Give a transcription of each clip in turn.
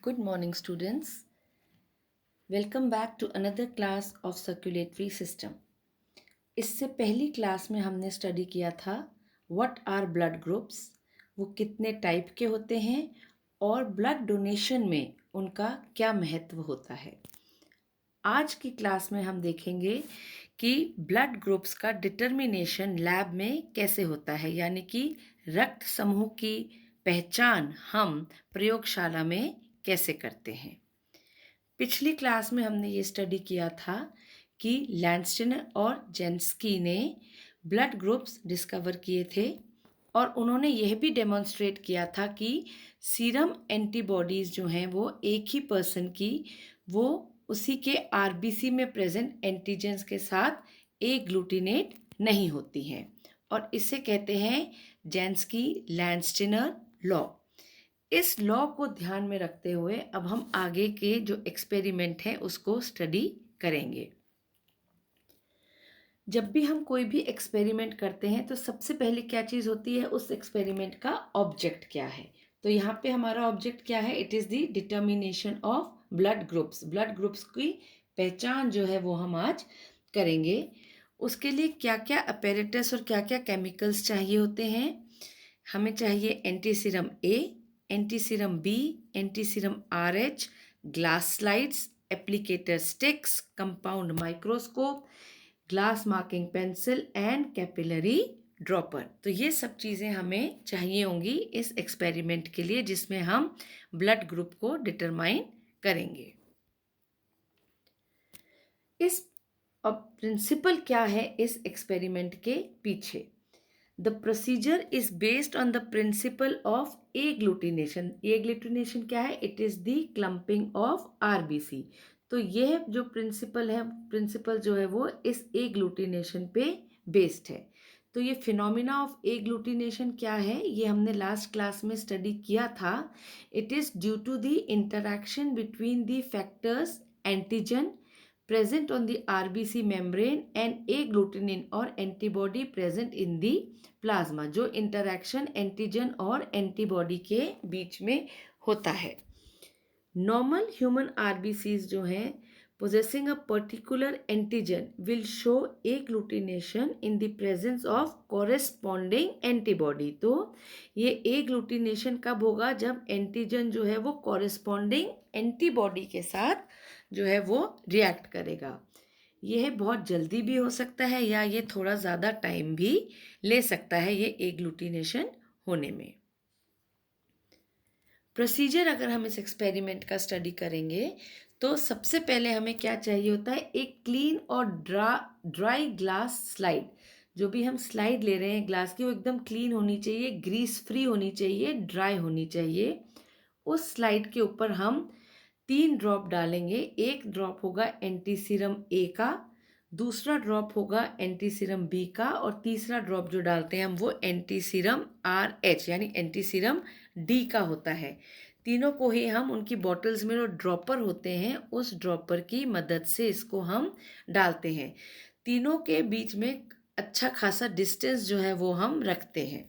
Good morning, students. Welcome back to another class of circulatory system. इससे पहली class में हमने स्टडी किया था व्हाट आर ब्लड ग्रुप्स, वो कितने टाइप के होते हैं और ब्लड डोनेशन में उनका क्या महत्व होता है। आज की क्लास में हम देखेंगे कि ब्लड ग्रुप्स का डिटर्मिनेशन लैब में कैसे होता है, यानी कि रक्त समूह की पहचान हम प्रयोगशाला में कैसे करते हैं। पिछली क्लास में हमने ये स्टडी किया था कि लैंडस्टेनर और जेंस्की ने ब्लड ग्रुप्स डिस्कवर किए थे और उन्होंने यह भी डेमोन्स्ट्रेट किया था कि सीरम एंटीबॉडीज़ जो हैं वो एक ही पर्सन की वो उसी के आरबीसी में प्रेजेंट एंटीजेंस के साथ एग्लूटिनेट नहीं होती हैं और इसे कहते हैं जेंस्की लैंडस्टेनर लॉ। इस लॉ को ध्यान में रखते हुए अब हम आगे के जो एक्सपेरिमेंट हैं उसको स्टडी करेंगे। जब भी हम कोई भी एक्सपेरिमेंट करते हैं तो सबसे पहले क्या चीज़ होती है, उस एक्सपेरिमेंट का ऑब्जेक्ट क्या है। तो यहाँ पे हमारा ऑब्जेक्ट क्या है, it is the determination of blood groups. Blood groups की पहचान जो है वो हम आज करेंगे। उसके लिए क्या क्या अपैरेटस और क्या क्या केमिकल्स चाहिए होते हैं। हमें चाहिए anti serum A, anti serum B, anti serum R H, glass slides, applicator sticks, compound microscope, glass marking pencil and capillary dropper. तो ये सब चीज़ें हमें चाहिए होंगी इस एक्सपेरिमेंट के लिए जिसमें हम ब्लड ग्रुप को डिटरमाइन करेंगे। इस प्रिंसिपल क्या है इस एक्सपेरिमेंट के पीछे। The procedure is based on the principle of agglutination. Agglutination क्या है, it is the clumping of RBC. तो यह जो प्रिंसिपल जो है वो इस एग्लूटिनेशन पे बेस्ड है। तो ये फिनोमिना ऑफ एग्लूटिनेशन क्या है, ये हमने लास्ट क्लास में स्टडी किया था। It is due to the interaction between the factors antigen present on the RBC membrane and agglutinin और antibody present in the plasma, जो इंटरैक्शन एंटीजन और एंटीबॉडी के बीच में होता है। नॉर्मल ह्यूमन आरबीसीज जो हैं possessing a particular antigen will show agglutination in the presence of corresponding antibody। तो ये agglutination कब होगा, जब एंटीजन जो है वो corresponding एंटीबॉडी के साथ जो है वो रिएक्ट करेगा। यह बहुत जल्दी भी हो सकता है या ये थोड़ा ज़्यादा टाइम भी ले सकता है ये एग्लूटिनेशन होने में। प्रोसीजर अगर हम इस एक्सपेरिमेंट का स्टडी करेंगे तो सबसे पहले हमें क्या चाहिए होता है, एक क्लीन और ड्राई ग्लास स्लाइड। जो भी हम स्लाइड ले रहे हैं ग्लास की वो एकदम क्लीन होनी चाहिए, ग्रीस फ्री होनी चाहिए, ड्राई होनी चाहिए। उस स्लाइड के ऊपर हम 3 ड्रॉप डालेंगे। एक ड्रॉप होगा एंटी सीरम ए का, दूसरा ड्रॉप होगा एंटी सीरम बी का और तीसरा ड्रॉप जो डालते हैं हम वो एंटी सीरम आर एच यानी एंटी सीरम डी का होता है। तीनों को ही हम उनकी बॉटल्स में जो ड्रॉपर होते हैं उस ड्रॉपर की मदद से इसको हम डालते हैं। तीनों के बीच में अच्छा खासा डिस्टेंस जो है वो हम रखते हैं।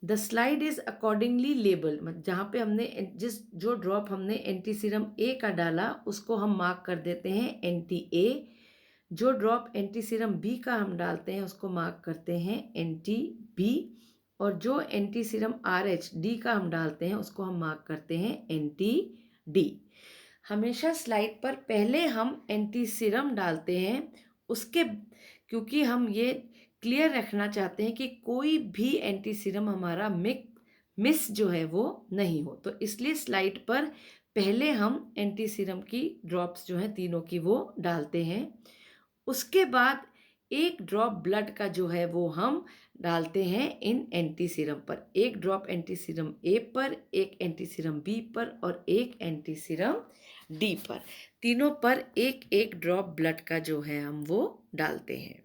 The slide is accordingly label, जहाँ पे हमने जो ड्रॉप हमने एंटी सीरम ए का डाला उसको हम मार्क कर देते हैं एंटी ए। जो ड्रॉप एंटी सीरम बी का हम डालते हैं उसको मार्क करते हैं एंटी बी और जो anti serum R H D का हम डालते हैं उसको हम मार्क करते हैं एंटी डी। हमेशा स्लाइड पर पहले हम एंटी सीरम डालते हैं, उसके क्योंकि हम ये क्लियर रखना चाहते हैं कि कोई भी एंटी सीरम हमारा मिस जो है वो नहीं हो, तो इसलिए स्लाइड पर पहले हम एंटी सीरम की ड्रॉप्स जो हैं तीनों की वो डालते हैं। उसके बाद एक ड्रॉप ब्लड का जो है वो हम डालते हैं इन एंटी सीरम पर। एक ड्रॉप एंटी सीरम ए पर, एक एंटी सीरम बी पर और एक एंटी सीरम डी पर। तीनों पर एक एक ड्रॉप ब्लड का जो है हम वो डालते हैं।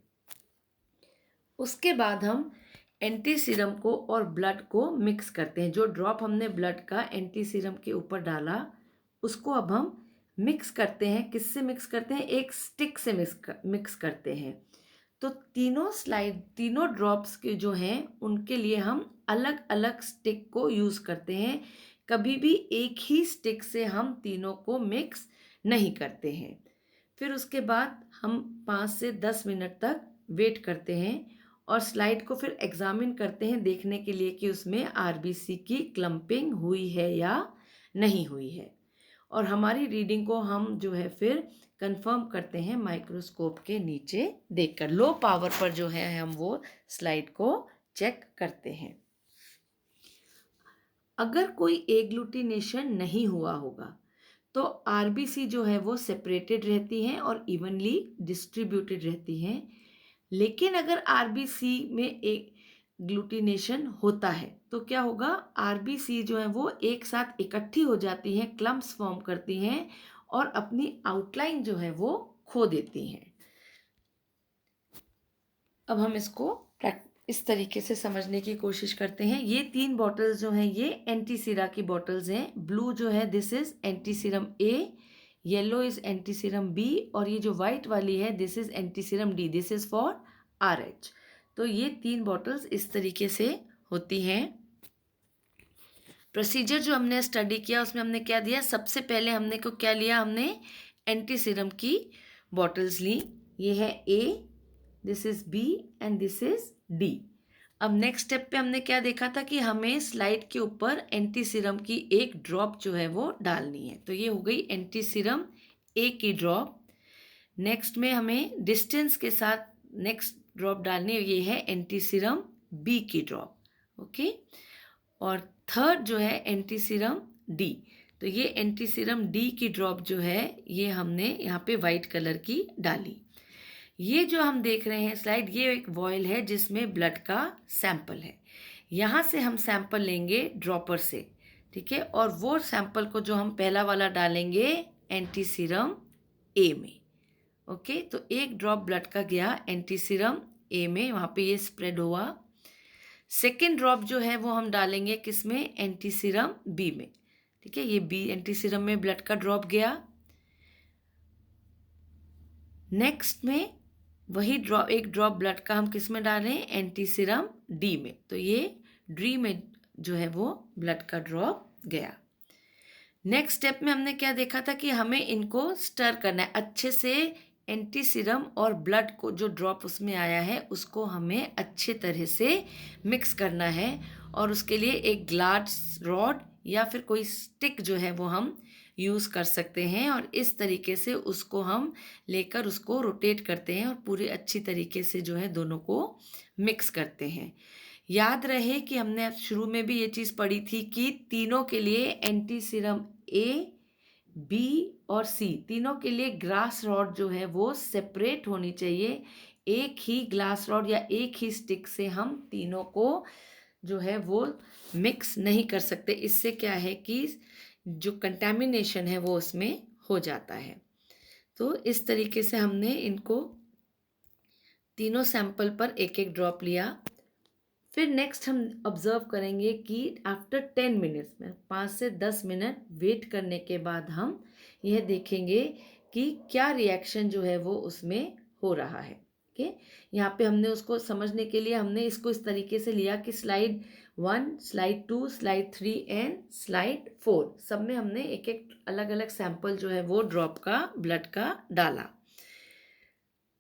उसके बाद हम एंटी सीरम को और ब्लड को मिक्स करते हैं। जो ड्रॉप हमने ब्लड का एंटी सीरम के ऊपर डाला उसको अब हम मिक्स करते हैं। किससे मिक्स करते हैं, एक स्टिक से मिक्स करते हैं। तो तीनों ड्रॉप्स के जो हैं उनके लिए हम अलग अलग स्टिक को यूज़ करते हैं। कभी भी एक ही स्टिक से हम तीनों को मिक्स नहीं करते हैं। फिर उसके बाद हम 5 से 10 मिनट तक वेट करते हैं और स्लाइड को फिर एग्जामिन करते हैं देखने के लिए कि उसमें आरबीसी की क्लम्पिंग हुई है या नहीं हुई है। और हमारी रीडिंग को हम जो है फिर कंफर्म करते हैं माइक्रोस्कोप के नीचे देखकर। लो पावर पर जो है हम वो स्लाइड को चेक करते हैं। अगर कोई एग्लूटिनेशन नहीं हुआ होगा तो आरबीसी जो है वो सेपरेटेड रहती हैं और इवनली डिस्ट्रीब्यूटेड रहती हैं। लेकिन अगर आरबीसी में एक ग्लूटिनेशन होता है तो क्या होगा, आरबीसी जो है वो एक साथ इकट्ठी हो जाती हैं, क्लम्प्स फॉर्म करती हैं और अपनी आउटलाइन जो है वो खो देती हैं। अब हम इसको इस तरीके से समझने की कोशिश करते हैं। ये 3 बॉटल्स जो हैं ये एंटीसीरा की बॉटल्स हैं। ब्लू जो है this is antiserum A, yellow is antiserum B और ये जो वाइट वाली है this is antiserum D, this is for Rh. तो ये 3 बॉटल्स इस तरीके से होती हैं। प्रोसीजर जो हमने स्टडी किया उसमें हमने क्या दिया, सबसे पहले हमने को क्या लिया, हमने एंटीसीरम की बॉटल्स ली। ये है A, this is B and this is D. अब नेक्स्ट स्टेप पे हमने क्या देखा था कि हमें स्लाइड के ऊपर एंटीसीरम की एक ड्रॉप जो है वो डालनी है। तो ये हो गई एंटीसीरम ए की ड्रॉप। नेक्स्ट में हमें डिस्टेंस के साथ नेक्स्ट ड्रॉप डालनी है, ये है एंटीसीरम बी की ड्रॉप। ओके, और थर्ड जो है एंटीसीरम डी। तो ये एंटीसीरम डी की ड्रॉप जो है ये हमने यहाँ पे वाइट कलर की डाली। ये जो हम देख रहे हैं स्लाइड, ये एक वॉयल है जिसमें ब्लड का सैंपल है। यहाँ से हम सैंपल लेंगे ड्रॉपर से, ठीक है, और वो सैंपल को जो हम पहला वाला डालेंगे एंटीसीरम ए में। ओके, तो एक ड्रॉप ब्लड का गया एंटीसीरम ए में, वहाँ पे ये स्प्रेड हुआ। सेकेंड ड्रॉप जो है वो हम डालेंगे किस में, एंटीसीरम बी में, ठीक है, ये बी एंटीसीरम में ब्लड का ड्रॉप गया। नेक्स्ट में वही ड्रॉप, एक ड्रॉप ब्लड का हम किस में डाल रहे हैं, एंटीसीरम डी में, तो ये डी में जो है वो ब्लड का ड्रॉप गया। नेक्स्ट स्टेप में हमने क्या देखा था कि हमें इनको स्टर करना है अच्छे से। एंटीसीरम और ब्लड को जो ड्रॉप उसमें आया है उसको हमें अच्छे तरह से मिक्स करना है और उसके लिए एक ग्लास रॉड या फिर कोई स्टिक जो है वो हम यूज़ कर सकते हैं और इस तरीके से उसको हम लेकर उसको रोटेट करते हैं और पूरे अच्छी तरीके से जो है दोनों को मिक्स करते हैं। याद रहे कि हमने शुरू में भी ये चीज़ पढ़ी थी कि तीनों के लिए एंटीसीरम ए, बी और सी तीनों के लिए ग्लास रॉड जो है वो सेपरेट होनी चाहिए। एक ही ग्लास रॉड या एक ही स्टिक से हम तीनों को जो है वो मिक्स नहीं कर सकते। इससे क्या है कि जो कंटेमिनेशन है वो उसमें हो जाता है। तो इस तरीके से हमने इनको तीनों सैंपल पर एक एक ड्रॉप लिया। फिर नेक्स्ट हम ऑब्जर्व करेंगे कि आफ्टर 10 मिनट्स में 5 से 10 मिनट वेट करने के बाद हम यह देखेंगे कि क्या रिएक्शन जो है वो उसमें हो रहा है। ओके, यहाँ पे हमने उसको समझने के लिए हमने इसको इस तरीके से लिया कि slide 1, slide 2, slide 3 and slide 4 सब में हमने एक एक अलग अलग सैंपल जो है वो ड्रॉप का ब्लड का डाला।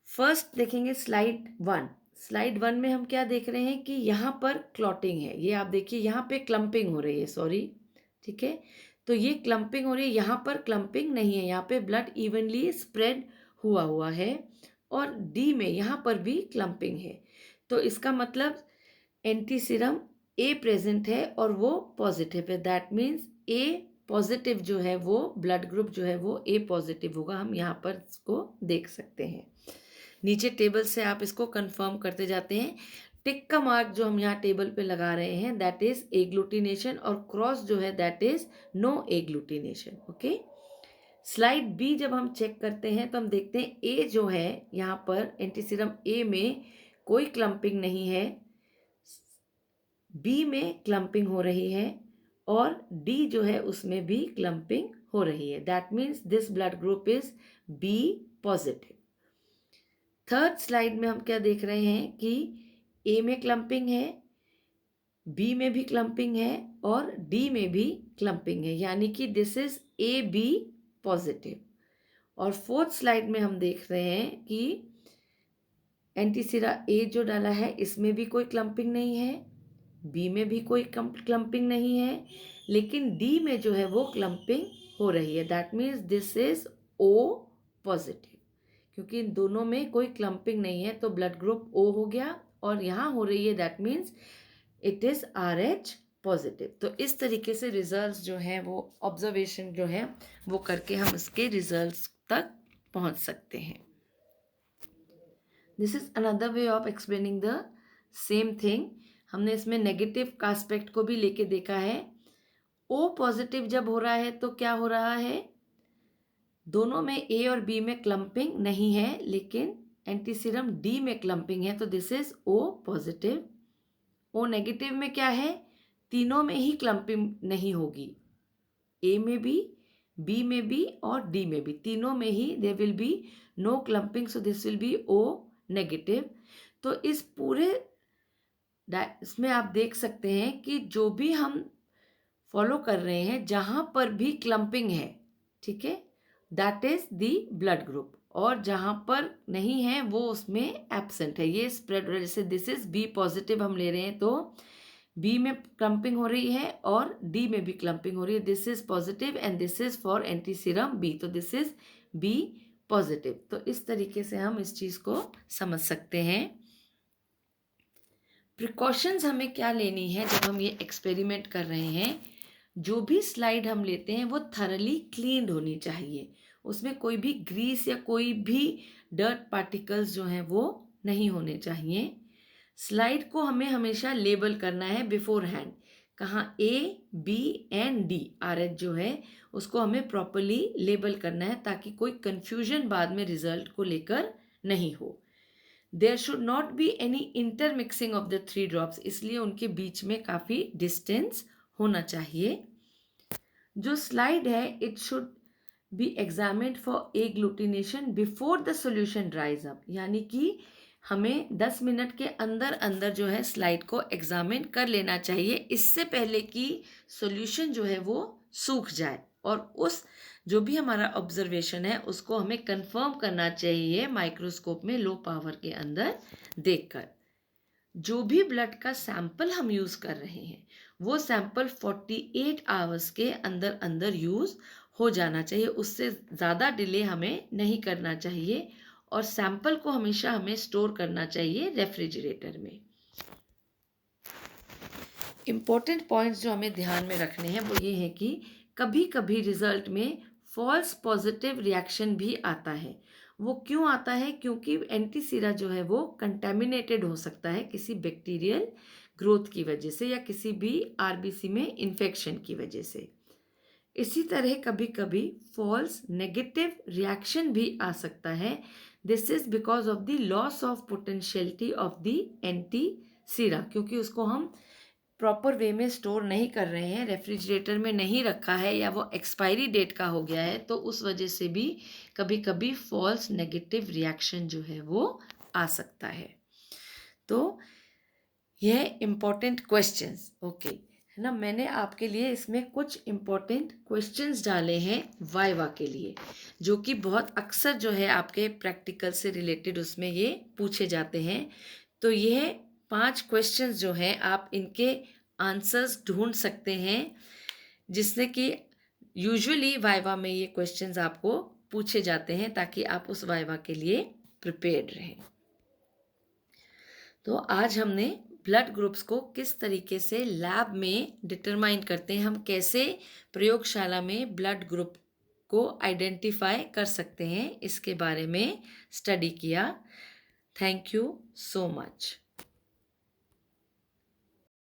फर्स्ट देखेंगे स्लाइड 1। स्लाइड 1 में हम क्या देख रहे हैं कि यहाँ पर क्लॉटिंग है, ये आप देखिए यहाँ पे क्लम्पिंग हो रही है, सॉरी, ठीक है, तो ये क्लम्पिंग हो रही है, यहाँ पर क्लम्पिंग नहीं है, यहाँ पे ब्लड इवनली स्प्रेड हुआ है और डी में यहाँ पर भी क्लम्पिंग है। तो इसका मतलब एंटीसीरम ए प्रेजेंट है और वो पॉजिटिव है, दैट मीन्स ए पॉजिटिव जो है वो ब्लड ग्रुप जो है वो ए पॉजिटिव होगा। हम यहाँ पर इसको देख सकते हैं, नीचे टेबल से आप इसको कंफर्म करते जाते हैं। टिक का मार्क जो हम यहाँ टेबल पे लगा रहे हैं दैट इज एग्लूटिनेशन और क्रॉस जो है that is no agglutination. Okay, slide B जब हम चेक करते हैं तो हम देखते हैं ए जो है यहाँ पर एंटीसीरम ए में कोई क्लम्पिंग नहीं है, बी में क्लम्पिंग हो रही है और डी जो है उसमें भी क्लम्पिंग हो रही है, that means this blood group is B positive. Third slide में हम क्या देख रहे हैं कि ए में क्लम्पिंग है, बी में भी क्लम्पिंग है और डी में भी क्लम्पिंग है, यानी कि this is A B positive. और फोर्थ स्लाइड में हम देख रहे हैं कि एंटीसिरा ए जो डाला है इसमें भी कोई क्लम्पिंग नहीं है, बी में भी कोई क्लम्पिंग नहीं है, लेकिन डी में जो है वो क्लम्पिंग हो रही है। That means this is O positive. क्योंकि इन दोनों में कोई क्लम्पिंग नहीं है तो ब्लड ग्रुप ओ हो गया, और यहाँ हो रही है, that means it is RH positive. तो इस तरीके से रिजल्ट्स जो हैं वो ऑब्जर्वेशन जो है वो करके हम इसके रिजल्ट्स तक पहुंच सकते हैं। This is another way of explaining the same thing. हमने इसमें नेगेटिव का एस्पेक्ट को भी लेके देखा है। ओ पॉजिटिव जब हो रहा है तो क्या हो रहा है, दोनों में ए और बी में क्लम्पिंग नहीं है, लेकिन एंटीसीरम डी में क्लम्पिंग है, तो this is O positive. O negative में क्या है, तीनों में ही क्लम्पिंग नहीं होगी, ए में भी, बी में भी और डी में भी, तीनों में ही there will be no clumping, so this will be O negative. तो इस पूरे इसमें आप देख सकते हैं कि जो भी हम फॉलो कर रहे हैं जहाँ पर भी क्लम्पिंग है, ठीक है, that is the blood group, और जहाँ पर नहीं है वो उसमें एब्सेंट है। ये स्प्रेड, जैसे दिस इज बी पॉजिटिव हम ले रहे हैं तो बी में क्लम्पिंग हो रही है और डी में भी क्लम्पिंग हो रही है, this is positive and this is for antiserum B, तो दिस इज बी पॉजिटिव। तो इस तरीके से हम इस चीज को समझ सकते हैं। प्रिकॉशंस हमें क्या लेनी है जब हम ये एक्सपेरिमेंट कर रहे हैं, जो भी स्लाइड हम लेते हैं वो थरली क्लीन्ड होनी चाहिए, उसमें कोई भी ग्रीस या कोई भी डर्ट पार्टिकल्स जो हैं वो नहीं होने चाहिए। स्लाइड को हमें हमेशा लेबल करना है बिफोर हैंड, कहाँ ABND RH जो है उसको हमें प्रॉपरली लेबल करना है ताकि कोई कंफ्यूजन बाद में रिजल्ट को लेकर नहीं हो। There should not be any intermixing of the 3 drops, इसलिए उनके बीच में काफ़ी डिस्टेंस होना चाहिए। जो स्लाइड है it should be examined for agglutination before the solution ड्राइज up, यानी कि हमें 10 मिनट के अंदर अंदर जो है स्लाइड को एग्जामिन कर लेना चाहिए, इससे पहले कि सॉल्यूशन जो है वो सूख जाए, और उस जो भी हमारा ऑब्जर्वेशन है उसको हमें कंफर्म करना चाहिए माइक्रोस्कोप में लो पावर के अंदर देखकर। जो भी ब्लड का सैंपल हम यूज़ कर रहे हैं वो सैंपल 48 आवर्स के अंदर अंदर यूज़ हो जाना चाहिए, उससे ज़्यादा डिले हमें नहीं करना चाहिए, और सैंपल को हमेशा हमें स्टोर करना चाहिए रेफ्रिजरेटर में। इम्पोर्टेंट पॉइंट्स जो हमें ध्यान में रखने हैं वो ये है कि कभी कभी रिजल्ट में फॉल्स पॉजिटिव रिएक्शन भी आता है। वो क्यों आता है, क्योंकि एंटीसीरा जो है वो कंटेमिनेटेड हो सकता है किसी बैक्टीरियल ग्रोथ की वजह से या किसी भी RBC में इन्फेक्शन की वजह से। इसी तरह कभी कभी फॉल्स नेगेटिव रिएक्शन भी आ सकता है, this is because of the loss of potentiality of the antisera, क्योंकि उसको हम प्रॉपर वे में स्टोर नहीं कर रहे हैं, रेफ्रिजरेटर में नहीं रखा है, या वो एक्सपायरी डेट का हो गया है, तो उस वजह से भी कभी कभी फॉल्स नेगेटिव रिएक्शन जो है वो आ सकता है। तो यह इम्पोर्टेंट क्वेश्चंस, ओके है ना, मैंने आपके लिए इसमें कुछ इम्पोर्टेंट क्वेश्चंस डाले हैं वाइवा के लिए, जो कि बहुत अक्सर जो है आपके प्रैक्टिकल से रिलेटेड उसमें ये पूछे जाते हैं। तो यह 5 क्वेश्चंस जो हैं आप इनके आंसर्स ढूंढ सकते हैं, जिससे कि यूजुअली वाइवा में ये क्वेश्चंस आपको पूछे जाते हैं ताकि आप उस वाइवा के लिए प्रिपेयर्ड रहें। तो आज हमने ब्लड ग्रुप्स को किस तरीके से लैब में डिटरमाइन करते हैं, हम कैसे प्रयोगशाला में ब्लड ग्रुप को आइडेंटिफाई कर सकते हैं, इसके बारे में स्टडी किया। Thank you so much.